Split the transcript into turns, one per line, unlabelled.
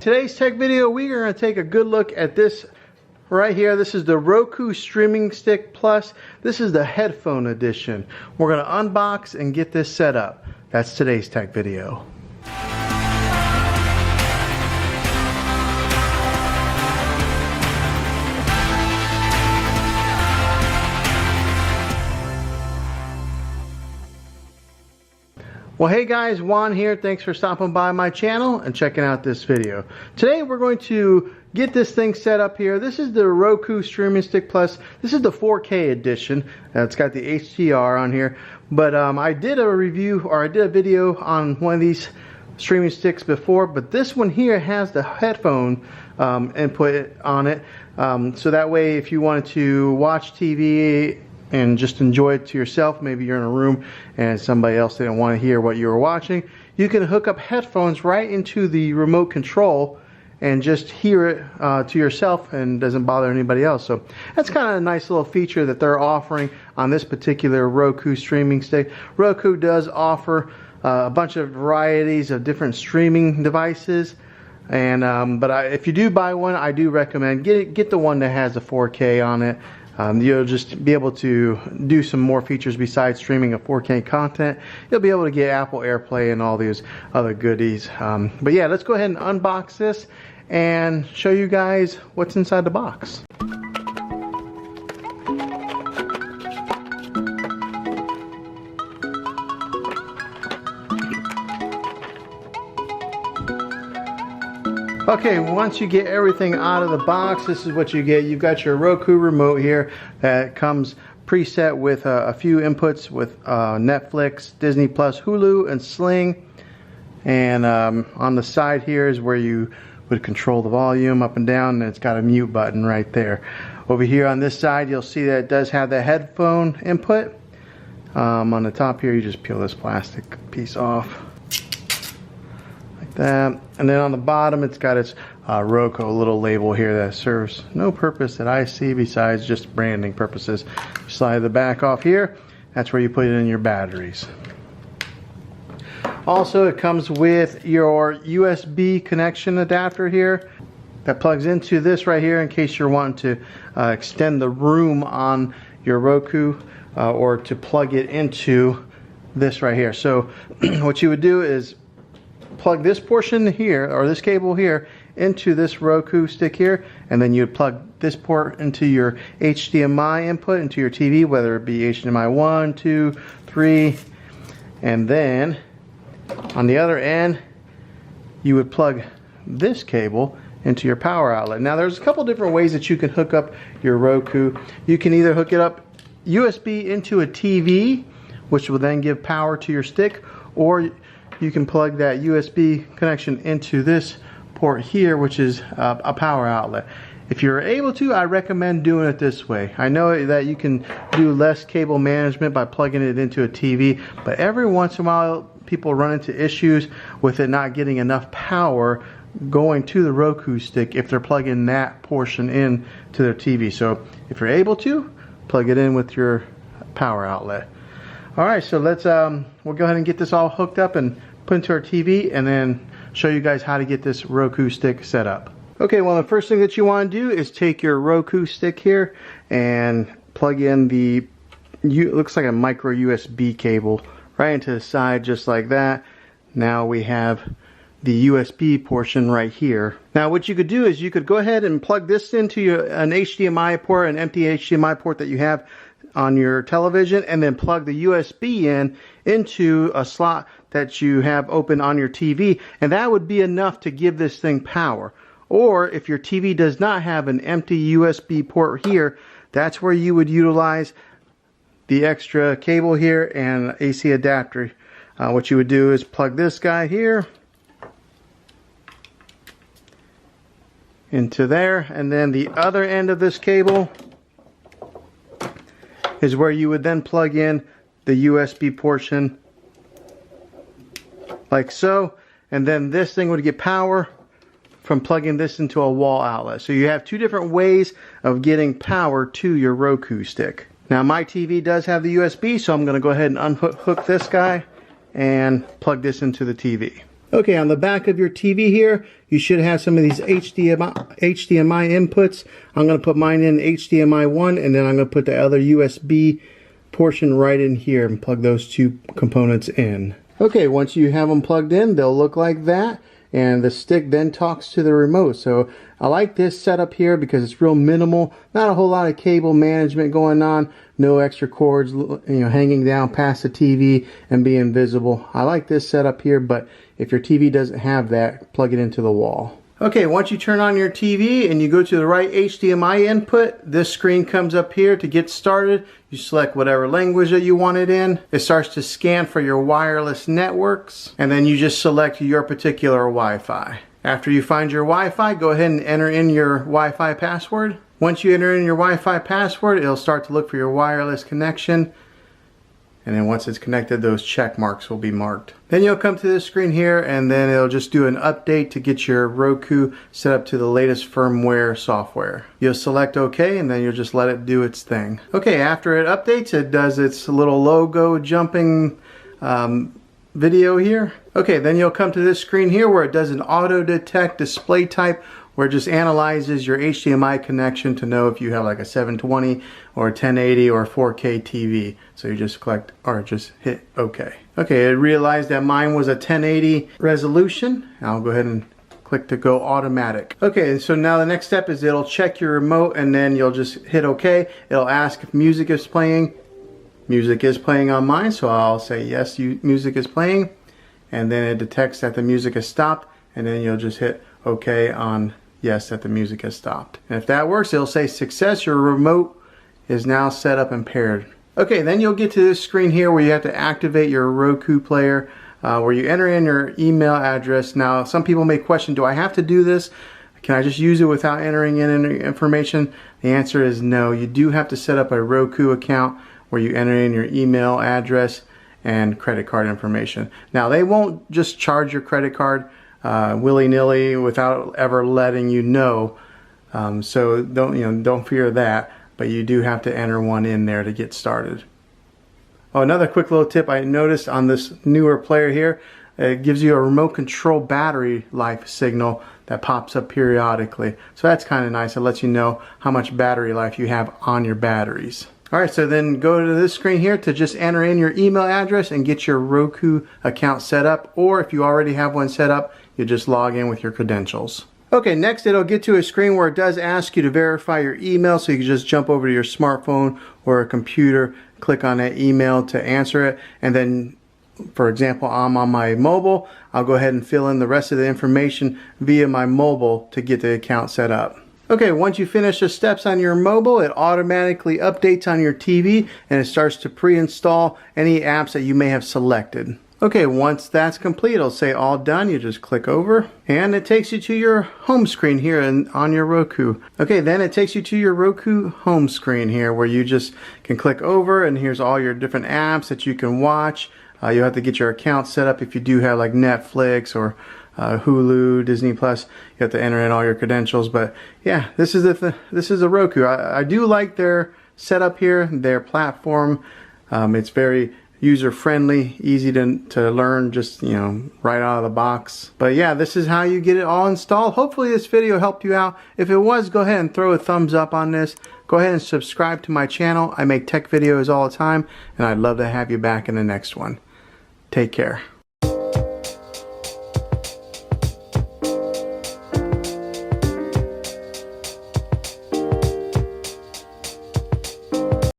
Today's tech video, we are going to take a good look at this right here. This is the Roku Streaming Stick Plus. This is the Headphone edition. We're going to unbox and get this set up. That's today's tech video. Well, hey guys, Juan here. Thanks for stopping by my channel and checking out this video. Today we're going to get this thing set up here. This is the Roku Streaming Stick Plus. This is the 4K edition. It's got the HDR on here. But I did a review, or I did a video on one of these streaming sticks before, but this one here has the headphone input on it. So that way if you wanted to watch TV and just enjoy it to yourself, maybe you're in a room and somebody else didn't want to hear what you were watching, you can hook up headphones right into the remote control and just hear it to yourself, and doesn't bother anybody else. So that's kind of a nice little feature that they're offering on this particular Roku streaming stick. Roku does offer a bunch of varieties of different streaming devices, and if you do buy one, I do recommend get the one that has the 4K on it. You'll just be able to do some more features besides streaming of 4K content. You'll be able to get Apple AirPlay and all these other goodies. But yeah, let's go ahead and unbox this and show you guys what's inside the box. Okay, once you get everything out of the box, this is what you get. You've got your Roku remote here that comes preset with a few inputs with Netflix, Disney Plus, Hulu, and Sling. And on the side here is where you would control the volume up and down, and it's got a mute button right there. Over here on this side, you'll see that it does have the headphone input. On the top here, you just peel this plastic piece off. That, and then on the bottom it's got its Roku little label here that serves no purpose that I see besides just branding purposes. Slide the back off here, that's where you put it in your batteries. Also, it comes with your USB connection adapter here that plugs into this right here in case you're wanting to extend the room on your Roku, or to plug it into this right here. So what you would do is plug this portion here, or this cable here, into this Roku stick here, and then you plug this port into your HDMI input into your TV, whether it be HDMI 1, 2, 3, and then on the other end you would plug this cable into your power outlet. Now there's a couple different ways that you can hook up your Roku. You can either hook it up USB into a TV, which will then give power to your stick, or you can plug that USB connection into this port here, which is a power outlet. If you're able to, I recommend doing it this way. I know that you can do less cable management by plugging it into a TV, but every once in a while people run into issues with it not getting enough power going to the Roku stick if they're plugging that portion in to their TV. So if you're able to, plug it in with your power outlet. Alright, so let's we'll go ahead and get this all hooked up and put into our TV, and then show you guys how to get this Roku stick set up. Okay, well the first thing that you want to do is take your Roku stick here and plug in the, it looks like a micro USB cable right into the side just like that. Now we have the USB portion right here. Now what you could do is you could go ahead and plug this into an HDMI port, an empty HDMI port that you have on your television, and then plug the USB in into a slot that you have open on your TV, and that would be enough to give this thing power. Or if your TV does not have an empty USB port here, that's where you would utilize the extra cable here and AC adapter. What you would do is plug this guy here into there, and then the other end of this cable is where you would then plug in the USB portion like so, and then this thing would get power from plugging this into a wall outlet. So you have two different ways of getting power to your Roku stick. Now my TV does have the USB, so I'm going to go ahead and unhook this guy and plug this into the TV. Okay, on the back of your TV here, you should have some of these HDMI inputs. I'm going to put mine in HDMI 1, and then I'm going to put the other USB portion right in here and plug those two components in. Okay, once you have them plugged in, they'll look like that, and the stick then talks to the remote. So I like this setup here because it's real minimal, not a whole lot of cable management going on, no extra cords, hanging down past the TV and being visible. I like this setup here, but if your TV doesn't have that, plug it into the wall. Okay, once you turn on your TV and you go to the right HDMI input, this screen comes up here to get started. You select whatever language that you want it in. It starts to scan for your wireless networks, and then you just select your particular Wi-Fi. After you find your Wi-Fi, go ahead and enter in your Wi-Fi password. Once you enter in your Wi-Fi password, it'll start to look for your wireless connection. And then once it's connected, those check marks will be marked. Then you'll come to this screen here, and then it'll just do an update to get your Roku set up to the latest firmware software. You'll select OK, and then you'll just let it do its thing. Okay, after it updates, it does its little logo jumping video here. Okay, then you'll come to this screen here where it does an auto detect display type, where it just analyzes your HDMI connection to know if you have like a 720 or a 1080 or a 4K TV. So you just just hit OK. Okay, it realized that mine was a 1080 resolution. I'll go ahead and click to go automatic. Okay, so now the next step is it'll check your remote, and then you'll just hit OK. It'll ask if music is playing. Music is playing on mine, so I'll say yes, music is playing. And then it detects that the music has stopped, and then you'll just hit OK on yes, that the music has stopped. And if that works, it'll say success, your remote is now set up and paired. Okay, then you'll get to this screen here where you have to activate your Roku player, where you enter in your email address. Now, some people may question, do I have to do this? Can I just use it without entering in any information? The answer is no. You do have to set up a Roku account where you enter in your email address and credit card information. Now, they won't just charge your credit card willy-nilly without ever letting you know, so don't fear that, but you do have to enter one in there to get started. Oh, another quick little tip I noticed on this newer player here, it gives you a remote control battery life signal that pops up periodically, so that's kind of nice. It lets you know how much battery life you have on your batteries. Alright, so then go to this screen here to just enter in your email address and get your Roku account set up, or if you already have one set up, you just log in with your credentials. Okay, next it'll get to a screen where it does ask you to verify your email, so you can just jump over to your smartphone or a computer, click on that email to answer it, and then, for example, I'm on my mobile, I'll go ahead and fill in the rest of the information via my mobile to get the account set up. Okay, once you finish the steps on your mobile, it automatically updates on your TV and it starts to pre-install any apps that you may have selected. Okay, once that's complete, it'll say all done. You just click over and it takes you to your home screen here on your Roku. Okay, then it takes you to your Roku home screen here where you just can click over, and here's all your different apps that you can watch. You'll have to get your account set up if you do have like Netflix or Hulu, Disney Plus. You have to enter in all your credentials, but yeah, this is a Roku. I do like their setup here, their platform. It's very user-friendly, easy to learn, just right out of the box. But yeah, this is how you get it all installed. Hopefully this video helped you out. If it was, go ahead and throw a thumbs up on this. Go ahead and subscribe to my channel. I make tech videos all the time, and I'd love to have you back in the next one. Take care.